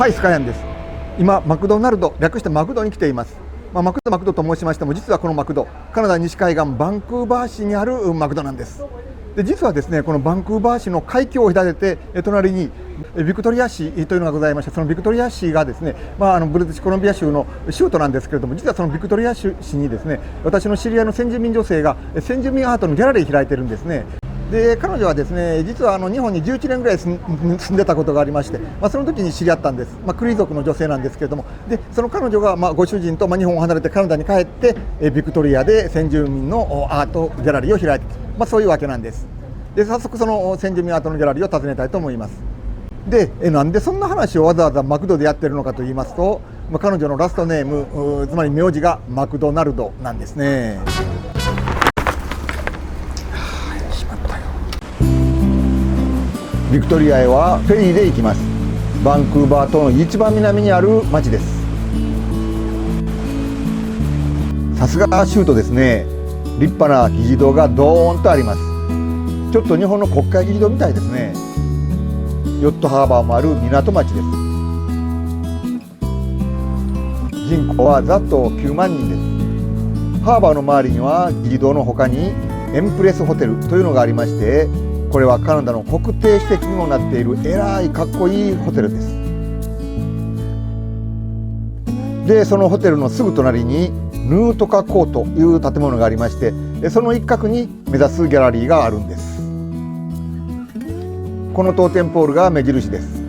はい、スカヤンです。今マクドナルド、略してマクドに来ています。マクドと申しましても、実はこのマクド、カナダ西海岸バンクーバー市にあるマクドなんです。で実はですね、このバンクーバー市の海峡を隔てて隣にビクトリア市というのがございまして、そのビクトリア市がですね、ブリティッシュコロンビア州の州都なんですけれども、実はそのビクトリア市にですね、私の知り合いの先住民女性が先住民アートのギャラリーを開いてるんですね。で彼女はですね、実は日本に11年ぐらい住んでたことがありまして、その時に知り合ったんです。クリー族の女性なんですけれども、でその彼女がご主人と日本を離れてカナダに帰ってビクトリアで先住民のアートギャラリーを開いて、そういうわけなんです。で早速その先住民アートのギャラリーを訪ねたいと思います。でなんでそんな話をわざわざマクドでやってるのかと言いますと、彼女のラストネーム、つまり名字がマクドナルドなんですね。ビクトリアへはフェリーで行きます。バンクーバー島の一番南にある町です。さすが州都ですね。立派な議事堂がドーンとあります。ちょっと日本の国会議事堂みたいですね。ヨットハーバーもある港町です。人口はざっと9万人です。ハーバーの周りには議事堂の他にエンプレスホテルというのがありまして、これはカナダの国定史跡にもなっているえらいかっこいいホテルです。でそのホテルのすぐ隣にヌートカコーという建物がありまして、その一角に目指すギャラリーがあるんです。このトーテンポールが目印です。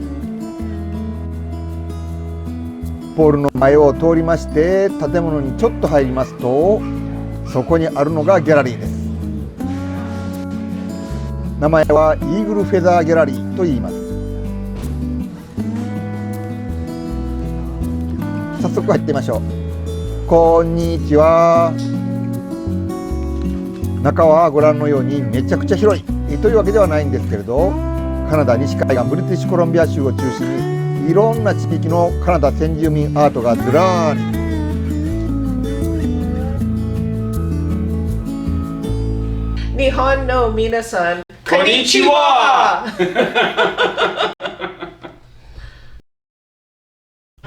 ポールの前を通りまして建物にちょっと入りますと、そこにあるのがギャラリーです。名前はイーグルフェザーギャラリーと言います。早速入ってみましょう。こんにちは。中はご覧のようにめちゃくちゃ広いというわけではないんですけれど、カナダ西海岸ブリティッシュコロンビア州を中心にいろんな地域のカナダ先住民アートがずらーり。日本の皆さん、こんにちは。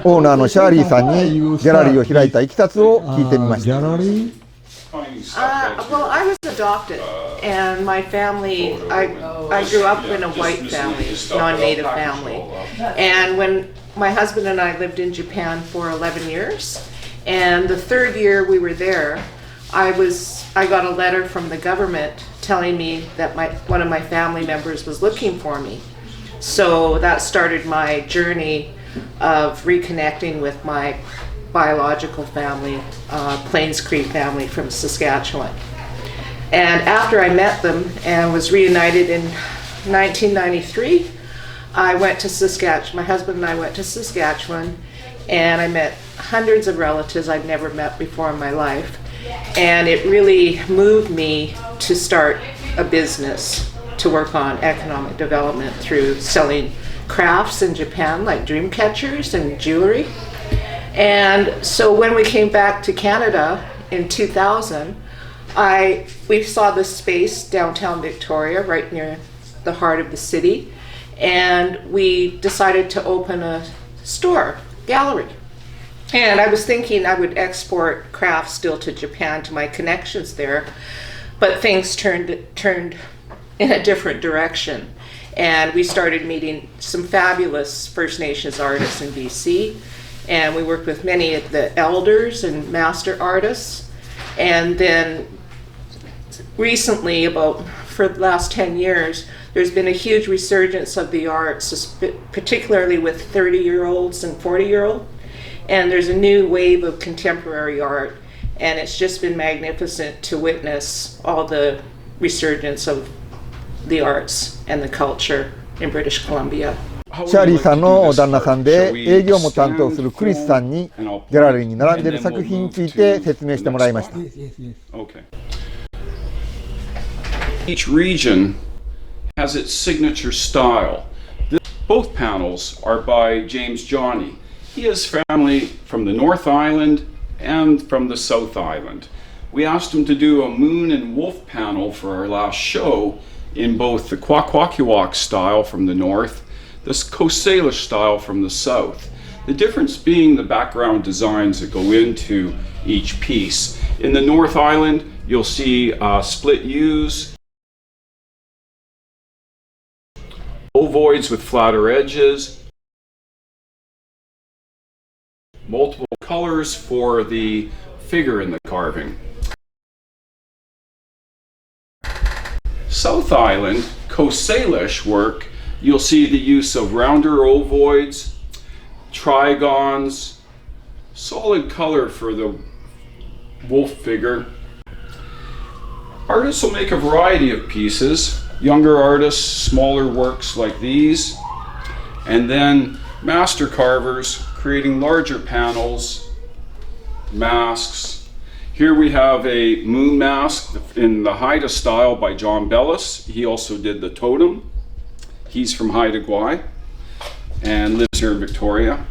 オーナーのシャーリーさんにギャラリーを開いたいきさつを聞いてみました。Well, I was adopted, and my family, I grew up in a white family, non-native family. And when my husband and I lived in Japan for 11 years, and the third year we were there, I got a letter from the government telling me that one of my family members was looking for me. So that started my journey of reconnecting with my biological family, Plains Cree family from Saskatchewan. And after I met them and was reunited in 1993, I went to Saskatchewan. My husband and I went to Saskatchewan, and I met hundreds of relatives I'd never met before in my life. And it really moved me to start a business to work on economic development through selling crafts in Japan like dream catchers and jewelry. And so when we came back to Canada in 2000, we saw this space downtown Victoria, right near the heart of the city, and we decided to open a store, gallery. And I was thinking I would export crafts still to Japan to my connections there, but things turned in a different direction. And we started meeting some fabulous First Nations artists in BC, and we worked with many of the elders and master artists. And then recently, for the last 10 years, there's been a huge resurgence of the arts, particularly with 30-year-olds and 40-year-olds. And there's a new wave of contemporary art, and it's just been magnificent to witness all the resurgence of the arts and the culture in British Columbia. シャーリーさんの旦那さんで営業も担当するクリスさんにギャラリーに並んでいる作品について説明してもらいました。Each region has its signature style. Both panels are by James Johnny. He has family from the North Island and from the South Island. We asked him to do a moon and wolf panel for our last show in both the Kwakwakiwak style from the north, the Coast Salish style from the south. The difference being the background designs that go into each piece. In the North Island, you'll see split U's, ovoids with flatter edges, multiple colors for the figure in the carving. South Island, Coast Salish work, you'll see the use of rounder ovoids, trigons, solid color for the wolf figure. Artists will make a variety of pieces. Younger artists, smaller works like these, and then master carvers creating larger panels, masks. Here we have a moon mask in the Haida style by John Bellis. He also did the totem. He's from Haida Gwaii and lives here in Victoria.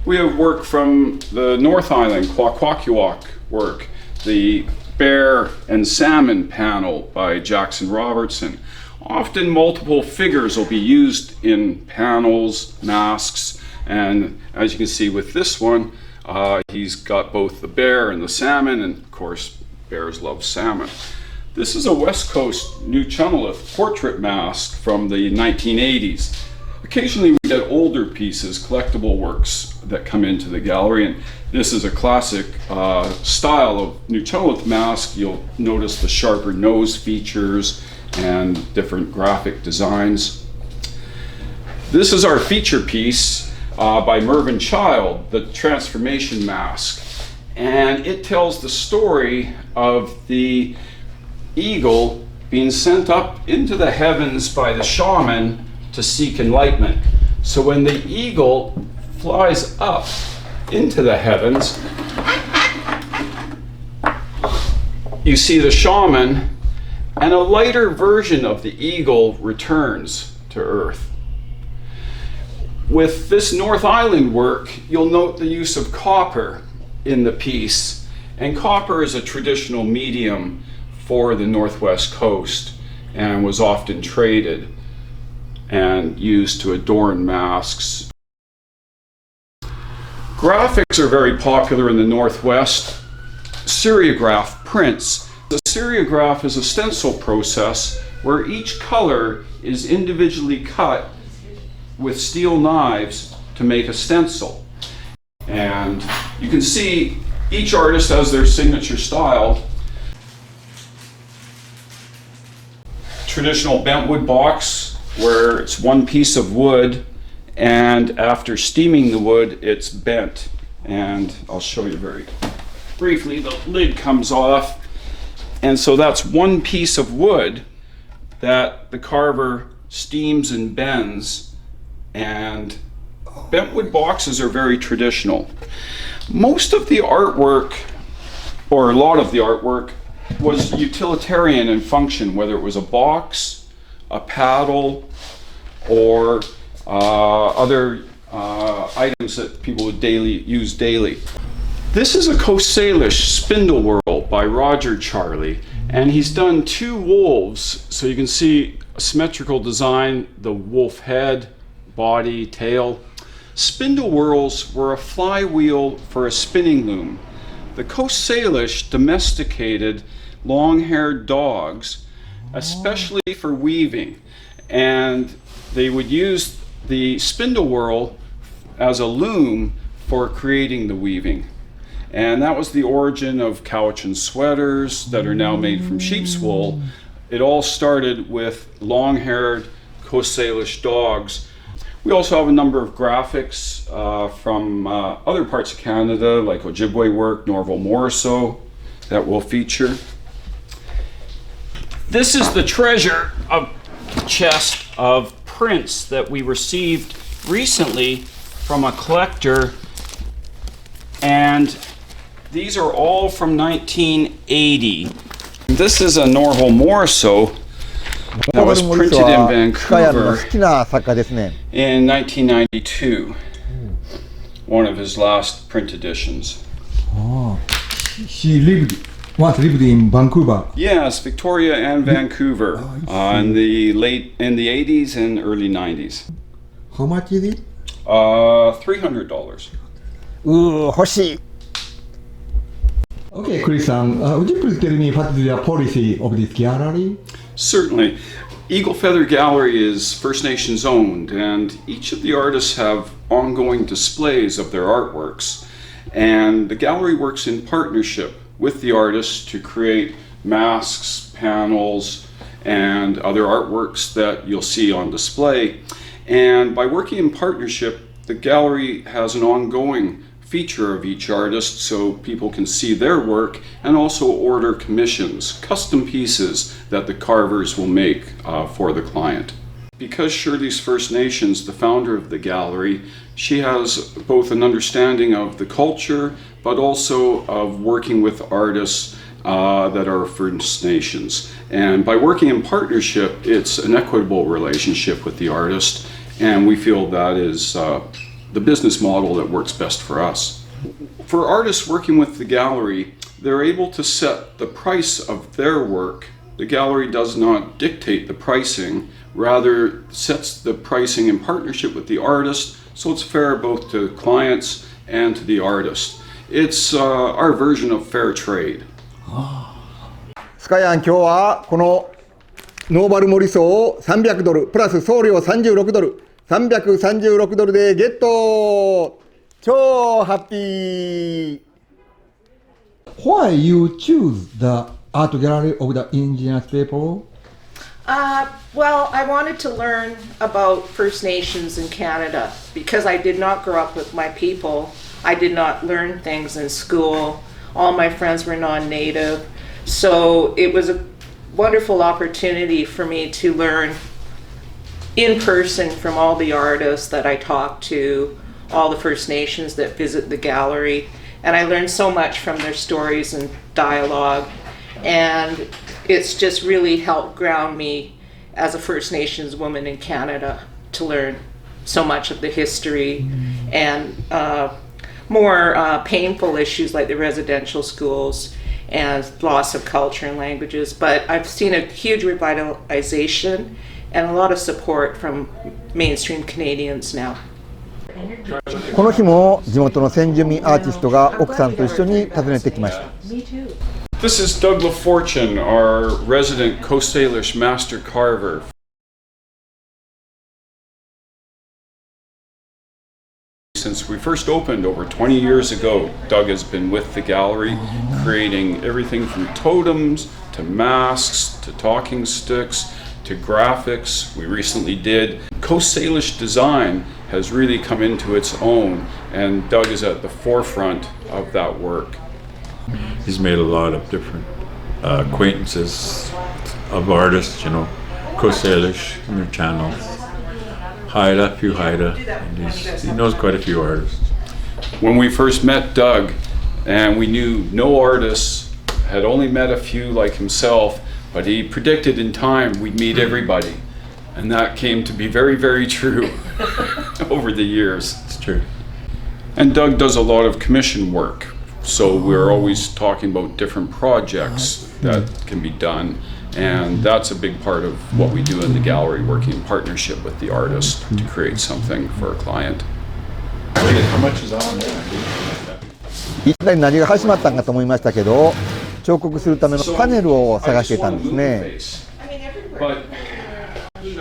We have work from the North Island, Kwakwaka'wakw work, the bear and salmon panel by Jackson Robertson. Often multiple figures will be used in panels, masks, and as you can see with this one, he's got both the bear and the salmon, and of course, bears love salmon. This is a West Coast Nuu-chah-nulth portrait mask from the 1980s. Occasionally we get older pieces, collectible works that come into the gallery, and this is a classic style of Nuu-chah-nulth mask. You'll notice the sharper nose features and different graphic designs. This is our feature piece by Mervyn Child, the Transformation Mask, and it tells the story of the eagle being sent up into the heavens by the shaman to seek enlightenment. So when the eagle flies up into the heavens, you see the shaman, and a lighter version of the eagle returns to Earth. With this North Island work, you'll note the use of copper in the piece, and copper is a traditional medium for the Northwest Coast and was often traded and used to adorn masks. Graphics are very popular in the Northwest. Seriograph prints. The seriograph is a stencil process where each color is individually cut with steel knives to make a stencil. And you can see each artist has their signature style. Traditional bentwood box, where it's one piece of wood, and after steaming the wood, it's bent. And I'll show you very briefly. The lid comes off, and so that's one piece of wood that the carver steams and bends. And bentwood boxes are very traditional. Most of the artwork, or a lot of the artwork, was utilitarian in function, whether it was a box, a paddle, or other items that people would use daily. This is a Coast Salish spindle whorl by Roger Charlie, and he's done two wolves, so you can see a symmetrical design, the wolf head, body, tail. Spindle whorls were a flywheel for a spinning loom. The Coast Salish domesticated long-haired dogs, especially for weaving, and they would use the spindle whorl as a loom for creating the weaving. And that was the origin of Cowichan sweaters that are now made from sheep's wool. It all started with long-haired Coast Salish dogs. We also have a number of graphics from other parts of Canada, like Ojibwe work, Norval Morrisseau, that will feature. This is the treasure of chest of prints that we received recently from a collector, and these are all from 1980. This is a Norval Morrisseau that was printed in Vancouver in 1992. One of his last print editions. She once lived in Vancouver. Yes, Victoria and Vancouver in the 80s and early 90s. How much is it? $300. 欲しい。Okay, Chris, would you please tell me what is the policy of this gallery? Certainly. Eagle Feather Gallery is First Nations owned, and each of the artists have ongoing displays of their artworks. And the gallery works in partnership with the artists to create masks, panels, and other artworks that you'll see on display. And by working in partnership, the gallery has an ongoing feature of each artist so people can see their work and also order commissions, custom pieces that the carvers will make for the client. Because Shirley's First Nations, the founder of the gallery, she has both an understanding of the culture but also of working with artists that are First Nations. And by working in partnership, it's an equitable relationship with the artist, and we feel that is the business model that works best for us. For artists working with the gallery, they're able to set the price of their work. The gallery does not dictate the pricing, rather sets the pricing in partnership with the artist, so it's fair both to clients and to the artist. It's our version of fair trade. スカヤン、今日はこのノーバルモリソーを$300プラス送料$36、$336でゲット。超ハッピー。Why you choose the art gallery of the indigenous people? Well, I wanted to learn about First Nations in Canada because I did not grow up with my people. I did not learn things in school. All my friends were non-native. So it was a wonderful opportunity for me to learn in person from all the artists that I talked to, all the First Nations that visit the gallery. And I learned so much from their stories and dialogue. And it's just really helped ground me as a First Nations woman in Canada to learn so much of the history and more painful issues like the residential schools and loss of culture and languages. But I've seen a huge revitalization and a lot of support from mainstream Canadians now. この日も地元の先住民アーティストが奥さんと一緒に訪ねてきました。 This is Doug Misfortune, our resident Coast Salish master carver. Since we first opened over 20 years ago, Doug has been with the gallery, creating everything from totems to masks to talking sticks to graphics. We recently did. Coast Salish design has really come into its own, and Doug is at the forefront of that work. He's made a lot of different acquaintances of artists, you know, Coast Salish and their channels. Haida, few Haida, and he knows quite a few artists. When we first met Doug, and we knew no artists, had only met a few like himself, but he predicted in time we'd meet everybody. And that came to be very, very true over the years. It's true. And Doug does a lot of commission work. So we're always talking about different projects that can be done. And that's a big part of what we do in the gallery, working in partnership with the artist to create something for a client. How much is on there? いきなり何が始まったんかと思いましたけど、彫刻するためのパネルを探していたんですね。取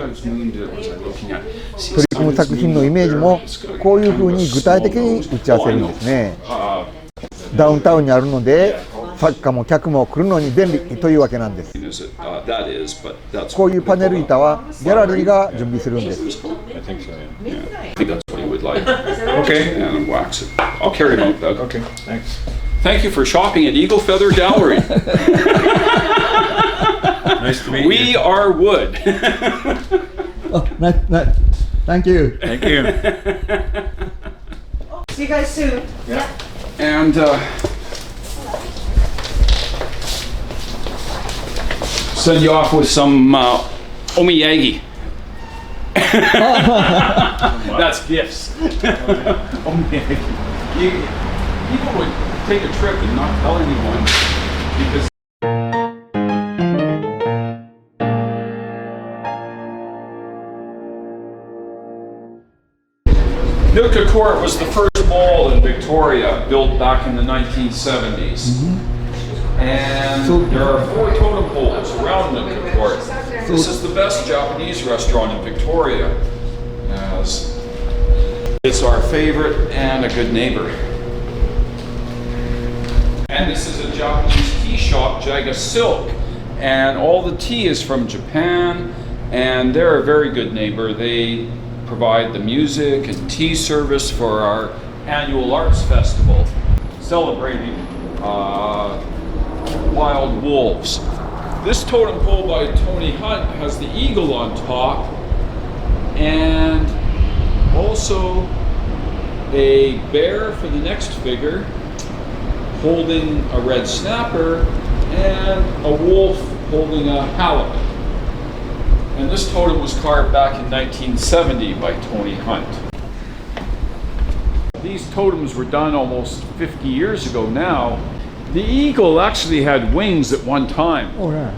り組む作品のイメージもこういうふうに具体的に打ち合わせるんですね。ダウンタウンにあるので作家も客も来るのに便利というわけなんです。こういうパネル板はギャラリーが準備するんです。Okay, and wax it. I'll carry them out, Doug. Okay, thanks. Thank you for shopping at Eagle Feather Gallery. Nice to meet you. We are wood. Oh, nice. Thank you. Thank you. See you guys soon. Yeah. And send you off with some omiyagi. That's gifts. Omiyagi. People would take a trip and not tell anyone because Court was the first mall in Victoria, built back in the 1970s. And there are 4 totem poles around Nootka Court. This is the best Japanese restaurant in Victoria, as it's our favorite and a good neighbor. And this is a Japanese tea shop, Jaga Silk, and all the tea is from Japan, and they're a very good neighbor. They provide the music and tea service for our annual arts festival, celebrating wild wolves. This totem pole by Tony Hunt has the eagle on top, and also a bear for the next figure, holding a red snapper, and a wolf holding a halibut. And this totem was carved back in 1970 by Tony Hunt. These totems were done almost 50 years ago now. The eagle actually had wings at one time. Oh, yeah.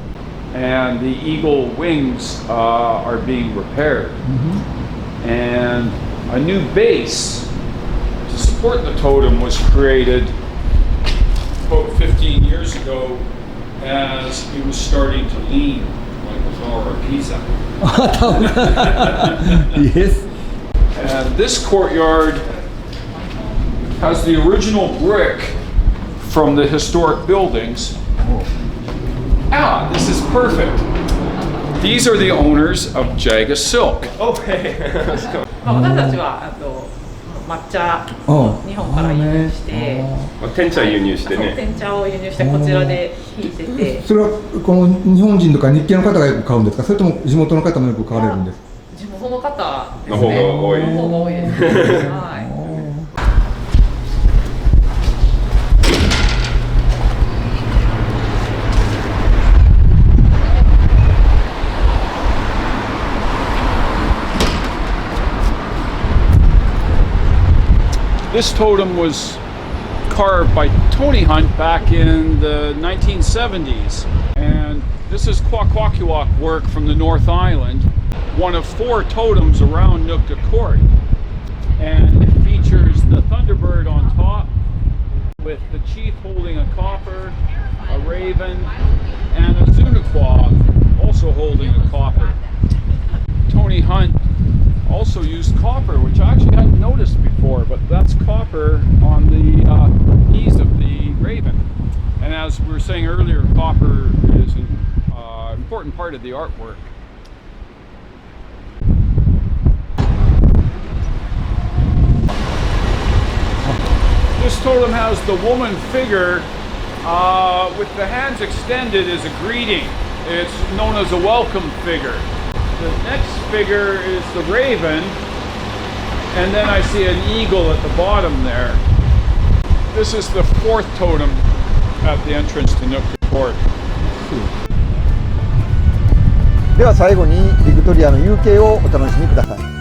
And the eagle wings are being repaired. And a new base to support the totem was created about 15 years ago as he was starting to lean like the Tower of Pisa. Yes. And this courtyard has the original brick from the historic buildings. This is perfect. These are the owners of Jaga Silk. 私たちは抹茶を日本から輸入して、天茶輸入してね。天茶を輸入してこちらで引いてて。それはこの日本人とか日系の方がよく買うんですか、それとも地元の方もよく買われるんですか。地元の方ですね。の方が多い。の方が多いです。はい。This totem was carved by Tony Hunt back in the 1970s. And this is Kwakwakiwak work from the North Island, one of 4 totems around Nootka Court. And it features the Thunderbird on top, with the chief holding a copper, a raven, and a Zunaqua also holding a copper. Tony Hunt also used copper, which I actually hadn't noticed before, but that's copper on the knees of the raven. And as we were saying earlier, copper is an important part of the artwork. This totem has the woman figure with the hands extended as a greeting. It's known as a welcome figure. The next figure is the raven, and then I see an eagle at the bottom there. This is the 4th totem at the entrance to Nootka Court. では最後にビクトリアの夕景をお楽しみください。